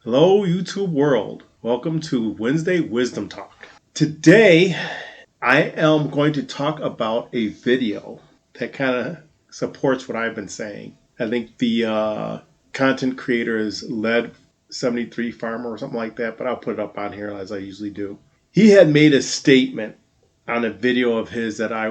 Hello, YouTube world. Welcome to Wednesday Wisdom Talk. Today, I am going to talk about a video that kind of supports what I've been saying. I think the content creator is Led 73 Farmer or something like that, but I'll put it up on here as I usually do. He had made a statement on a video of his that I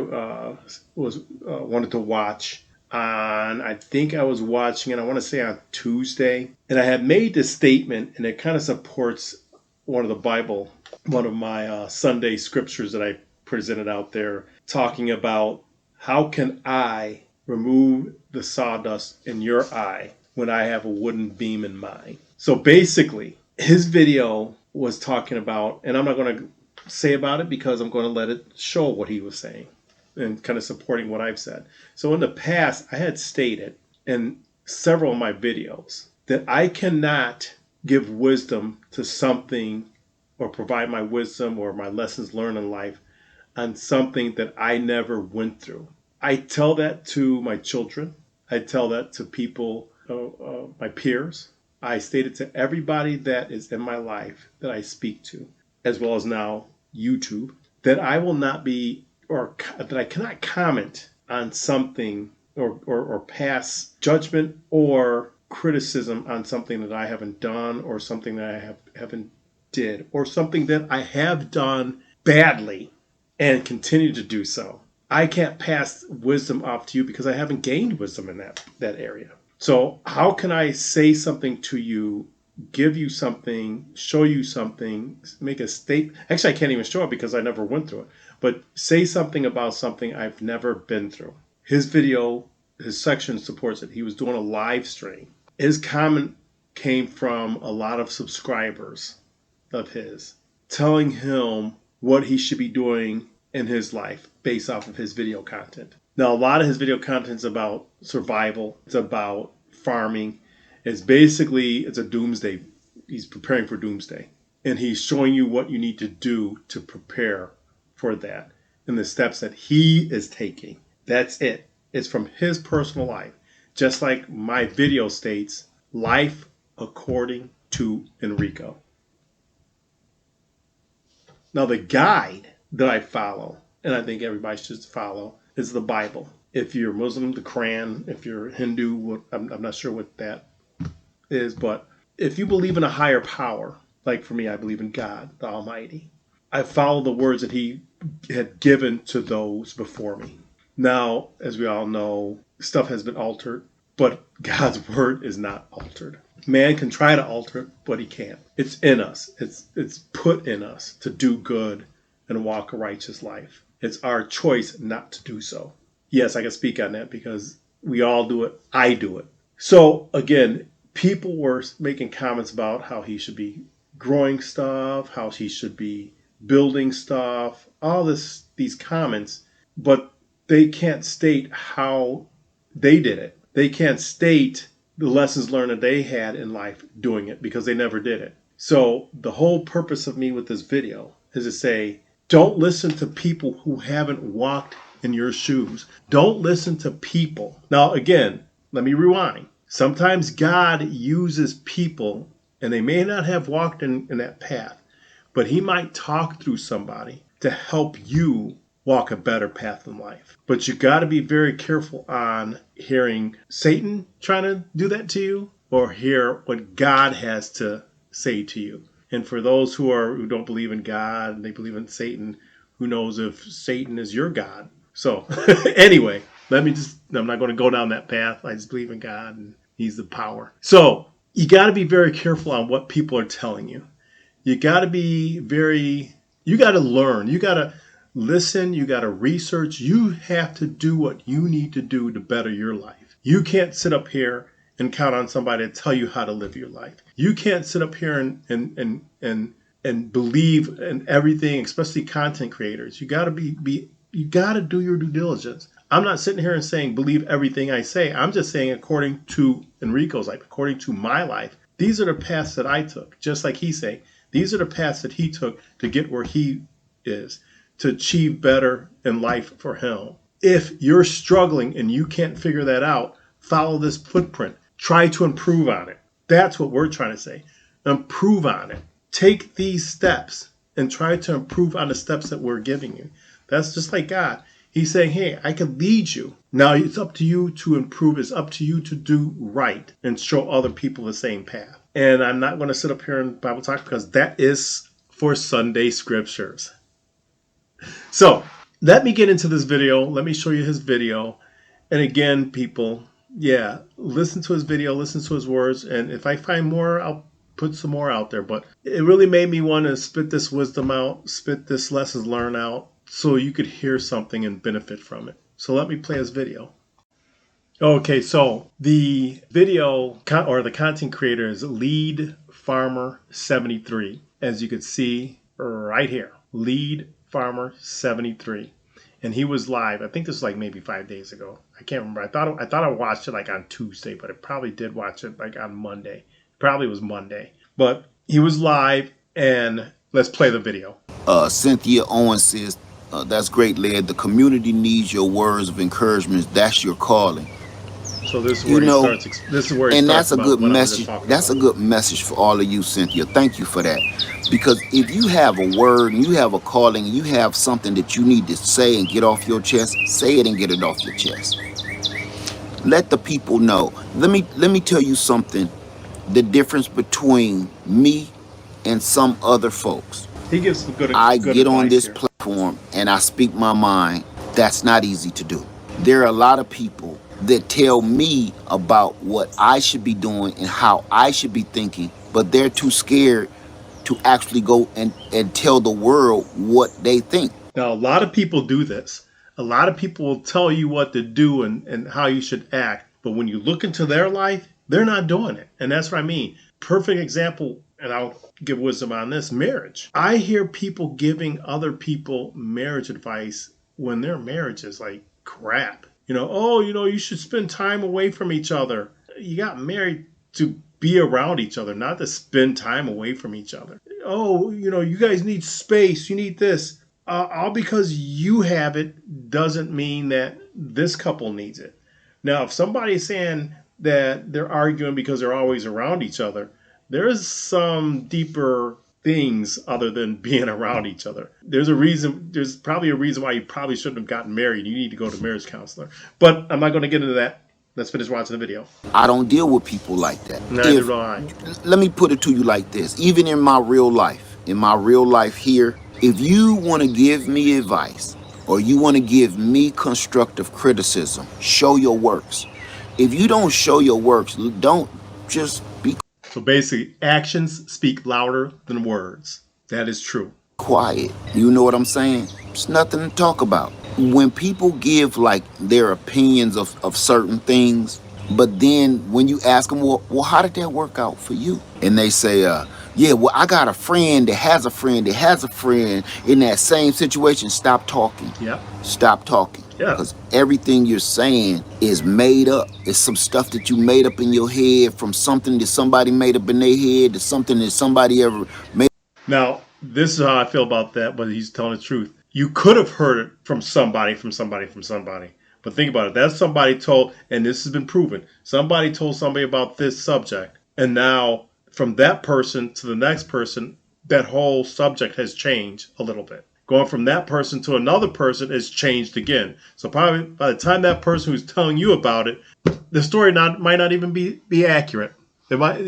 wanted to watch on, I think I was watching it, I want to say on Tuesday. And I had made this statement, and it kind of supports one of my Sunday scriptures that I presented out there, talking about how can I remove the sawdust in your eye when I have a wooden beam in mine. So basically, his video was talking about, and I'm not going to say about it because I'm going to let it show what he was saying and kind of supporting what I've said. So in the past, I had stated in several of my videos that I cannot give wisdom to something or provide my wisdom or my lessons learned in life on something that I never went through. I tell that to my children. I tell that to people, my peers. I state it to everybody that is in my life that I speak to, as well as now YouTube, that I will not be, or that I cannot comment on something or pass judgment or criticism on something that I haven't done or something that I haven't did or something that I have done badly and continue to do so. I can't pass wisdom off to you because I haven't gained wisdom in that area. So how can I say something to you, give you something, show you something, make a statement? Actually, I can't even show it because I never went through it. But say something about something I've never been through. His video, his section supports it. He was doing a live stream. His comment came from a lot of subscribers of his telling him what he should be doing in his life based off of his video content. Now, a lot of his video content is about survival. It's about farming. It's a doomsday. He's preparing for doomsday. And he's showing you what you need to do to prepare for that and the steps that he is taking. That's it. It's from his personal life. Just like my video states, life according to Enrico. Now, the guide that I follow, and I think everybody should follow, is the Bible. If you're Muslim, the Quran. If you're Hindu, I'm not sure what that is, but if you believe in a higher power, like for me, I believe in God, the Almighty, I follow the words that he had given to those before me. Now, as we all know, stuff has been altered, but God's word is not altered. Man can try to alter it, but he can't. It's in us. It's put in us to do good and walk a righteous life. It's our choice not to do so. Yes, I can speak on that because we all do it. I do it. So again, people were making comments about how he should be growing stuff, how he should be building stuff, all these comments, but they can't state how they did it. They can't state the lessons learned that they had in life doing it because they never did it. So the whole purpose of me with this video is to say, don't listen to people who haven't walked in your shoes. Don't listen to people. Now, again, let me rewind. Sometimes God uses people, and they may not have walked in that path, but he might talk through somebody to help you walk a better path in life. But you got to be very careful on hearing Satan trying to do that to you or hear what God has to say to you. And for those who don't believe in God and they believe in Satan, who knows if Satan is your God? So anyway, I'm not going to go down that path. I just believe in God and he's the power. So you got to be very careful on what people are telling you. You got to learn. You got to listen. You got to research. You have to do what you need to do to better your life. You can't sit up here and count on somebody to tell you how to live your life. You can't sit up here and believe in everything, especially content creators. You got to do your due diligence. I'm not sitting here and saying believe everything I say. I'm just saying according to Enrico's life, according to my life, these are the paths that I took. Just like he's saying, these are the paths that he took to get where he is, to achieve better in life for him. If you're struggling and you can't figure that out, follow this footprint. Try to improve on it. That's what we're trying to say. Improve on it. Take these steps and try to improve on the steps that we're giving you. That's just like God. He's saying, hey, I can lead you. Now it's up to you to improve. It's up to you to do right and show other people the same path. And I'm not going to sit up here and Bible talk because that is for Sunday scriptures. So let me get into this video. Let me show you his video. And again, people, yeah, listen to his video, listen to his words. And if I find more, I'll put some more out there. But it really made me want to spit this wisdom out, spit this lessons learned out, so you could hear something and benefit from it. So let me play his video. Okay, so the video or the content creator is Lead Farmer 73, as you can see right here. Lead Farmer 73, and he was live. I think this was like maybe 5 days ago. I can't remember. I thought I watched it like on Tuesday, but I probably did watch it like on Monday. Probably was Monday, but he was live, and let's play the video. Cynthia Owens says, that's great, lad. The community needs your words of encouragement. That's your calling. So this is where he starts. This is where he starts. And that's a good message. That's a good message for all of you, Cynthia. Thank you for that. Because if you have a word and you have a calling, and you have something that you need to say and get off your chest, say it and get it off your chest. Let the people know. Let me tell you something. The difference between me and some other folks. He gives some good. I good get on this here. platform and I speak my mind. That's not easy to do. There are a lot of people that tell me about what I should be doing and how I should be thinking, but they're too scared to actually go and tell the world what they think. Now, a lot of people do this. A lot of people will tell you what to do and how you should act, but when you look into their life, they're not doing it. And that's what I mean. Perfect example, and I'll give wisdom on this, marriage. I hear people giving other people marriage advice when their marriage is like crap. You should spend time away from each other. You got married to be around each other, not to spend time away from each other. Oh, you guys need space. You need this. All because you have it doesn't mean that this couple needs it. Now, if somebody's saying that they're arguing because they're always around each other, there's some deeper things other than being around each other. There's probably a reason why you probably shouldn't have gotten married. You need to go to marriage counselor. But I'm not going to get into that. Let's finish watching the video. I don't deal with people like that. Neither do I. Let me put it to you like this. Even in my real life here, if you want to give me advice or you want to give me constructive criticism, show your works. If you don't show your works, don't just be. So basically, actions speak louder than words. That is true. Quiet. You know what I'm saying? It's nothing to talk about. When people give like their opinions of certain things, but then when you ask them, well, how did that work out for you? And they say, yeah, well, I got a friend that has a friend that has a friend in that same situation. Stop talking. Yeah. Stop talking. Yeah. Because everything you're saying is made up. It's some stuff that you made up in your head from something that somebody made up in their head to something that somebody ever made. Now, this is how I feel about that, but he's telling the truth. You could have heard it from somebody. But think about it. That's somebody told, and this has been proven, somebody told somebody about this subject. And now from that person to the next person, that whole subject has changed a little bit. Going from that person to another person is changed again. So probably by the time that person who's telling you about it, the story might not even be accurate. It might,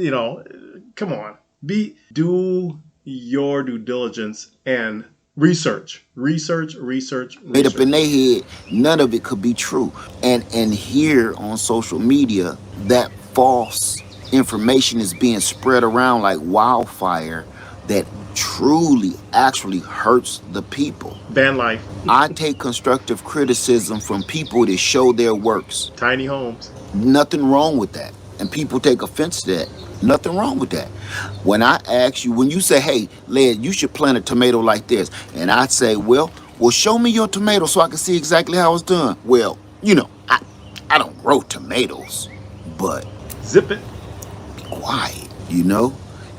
come on. Do your due diligence and research. Made up in their head, none of it could be true. And here on social media, that false information is being spread around like wildfire that truly actually hurts the people. Van life. I take constructive criticism from people that show their works. Tiny homes. Nothing wrong with that. And people take offense to that. Nothing wrong with that. When I ask you, when you say, hey, Led, you should plant a tomato like this. And I say, well, show me your tomato so I can see exactly how it's done. Well, I don't grow tomatoes, but zip it. Be quiet,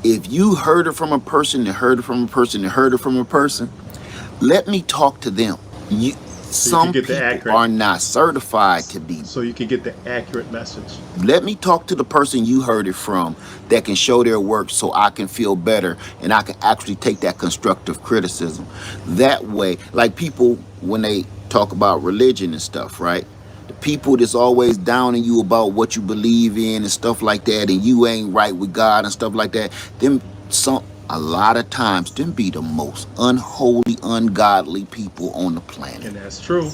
If you heard it from a person that heard it from a person that heard it from a person, let me talk to them. So you can Some get the people accurate. are not certified to be. So you can get the accurate message. Let me talk to the person you heard it from that can show their work so I can feel better and I can actually take that constructive criticism. That way, like people, when they talk about religion and stuff, right? The people that's always downing you about what you believe in and stuff like that, and you ain't right with God and stuff like that, them a lot of times them be the most unholy, ungodly people on the planet. And that's true.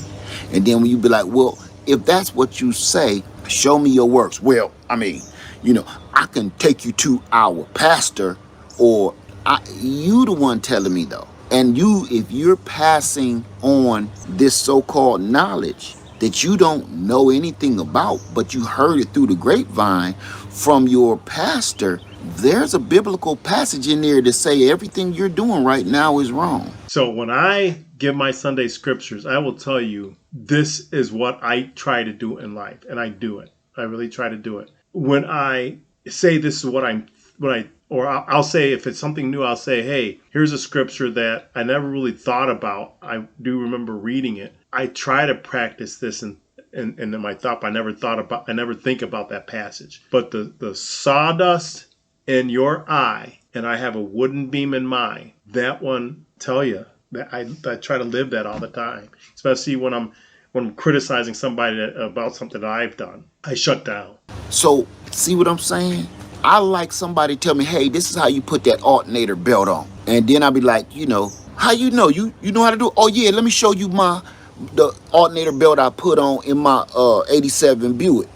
And then when you be like, well, if that's what you say, show me your works. Well, I mean, I can take you to our pastor, or you the one telling me though. And if you're passing on this so-called knowledge that you don't know anything about, but you heard it through the grapevine from your pastor, there's a biblical passage in there to say everything you're doing right now is wrong. So when I give my Sunday scriptures, I will tell you this is what I try to do in life, and I do it. I really try to do it. When I say this is I'll say if it's something new, I'll say, hey, here's a scripture that I never really thought about. I do remember reading it. I try to practice this in my thought, but I never think about that passage. But the sawdust in your eye, and I have a wooden beam in mine, that one tell you that I try to live that all the time, especially when I'm criticizing somebody about something that I've done. I shut down. So, see what I'm saying? I like somebody tell me, hey, this is how you put that alternator belt on. And then I'll be like, how you know? You know how to do it? Oh, yeah, let me show you the alternator belt I put on in my 87 Buick.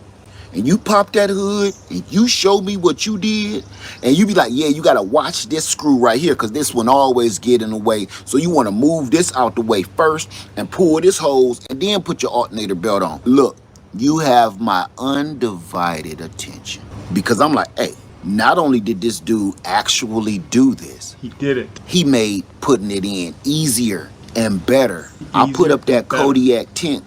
And you pop that hood, and you show me what you did, and you be like, yeah, you gotta watch this screw right here, because this one always get in the way. So you want to move this out the way first and pull this hose and then put your alternator belt on. Look, you have my undivided attention, because I'm like, hey, not only did this dude actually do this, He did it. he made putting it in easier and better. I put Easier up that and better. Kodiak tent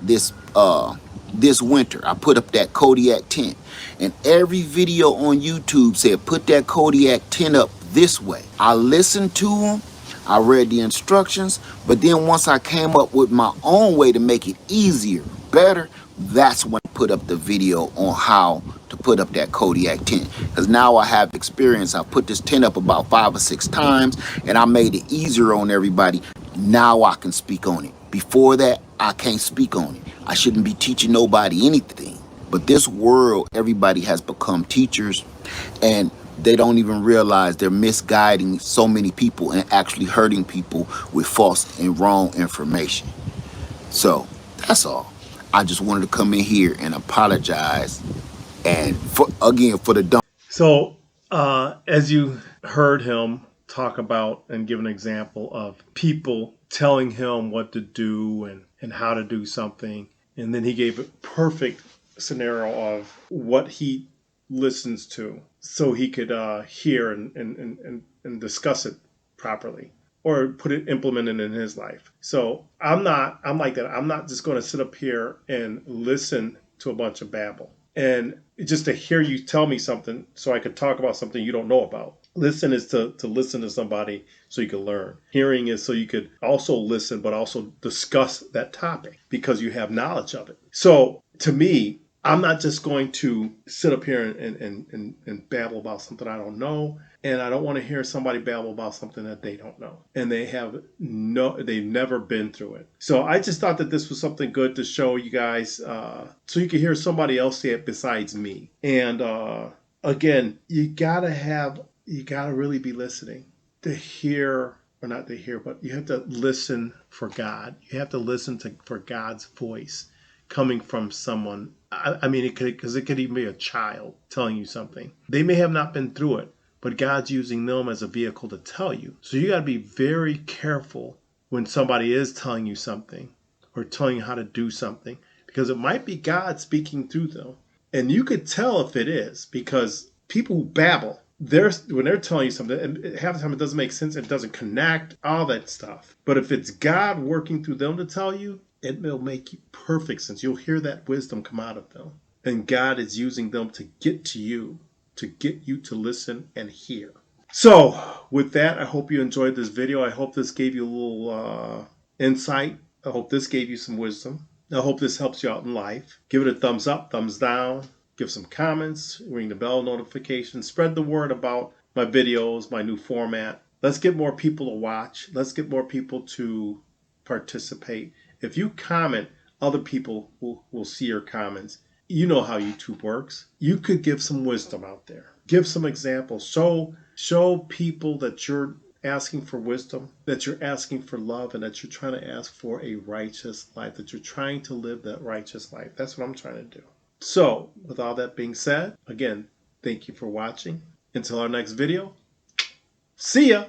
this winter. I put up that Kodiak tent, and every video on YouTube said put that Kodiak tent up this way. I listened to them, I read the instructions, but then once I came up with my own way to make it easier, better, that's when I put up the video on how to put up that Kodiak tent. Because now I have experience. I put this tent up about 5 or 6 times, and I made it easier on everybody. Now I can speak on it. Before that, I can't speak on it. I shouldn't be teaching nobody anything. But this world, everybody has become teachers, and they don't even realize they're misguiding so many people and actually hurting people with false and wrong information. So that's all. I just wanted to come in here and apologize, and for the dumb. So as you heard him talk about and give an example of people telling him what to do and how to do something, and then he gave a perfect scenario of what he listens to so he could hear and discuss it properly or implement it in his life. So I'm like that. I'm not just going to sit up here and listen to a bunch of babble and just to hear you tell me something so I could talk about something you don't know about. Listen is to listen to somebody so you can learn. Hearing is so you could also listen, but also discuss that topic because you have knowledge of it. So to me, I'm not just going to sit up here and babble about something I don't know. And I don't want to hear somebody babble about something that they don't know. And they've never been through it. So I just thought that this was something good to show you guys so you can hear somebody else say it besides me. And again, you gotta really be listening to hear, or not to hear, but you have to listen for God. You have to listen for God's voice coming from someone. I mean, it could even be a child telling you something. They may have not been through it, but God's using them as a vehicle to tell you. So you got to be very careful when somebody is telling you something or telling you how to do something, because it might be God speaking through them. And you could tell if it is, because people who babble, when they're telling you something, and half the time it doesn't make sense, it doesn't connect, all that stuff. But if it's God working through them to tell you, it will make perfect sense. You'll hear that wisdom come out of them. And God is using them to get to you, to get you to listen and hear. So with that, I hope you enjoyed this video. I hope this gave you a little insight I hope this gave you some wisdom. I hope this helps you out in life. Give it a thumbs up, thumbs down. Give some comments, ring the bell notification, spread the word about my videos, my new format. Let's get more people to watch. Let's get more people to participate. If you comment, other people will see your comments. You know how YouTube works. You could give some wisdom out there. Give some examples. Show people that you're asking for wisdom, that you're asking for love, and that you're trying to ask for a righteous life, that you're trying to live that righteous life. That's what I'm trying to do. So, with all that being said, again, thank you for watching. Until our next video, see ya!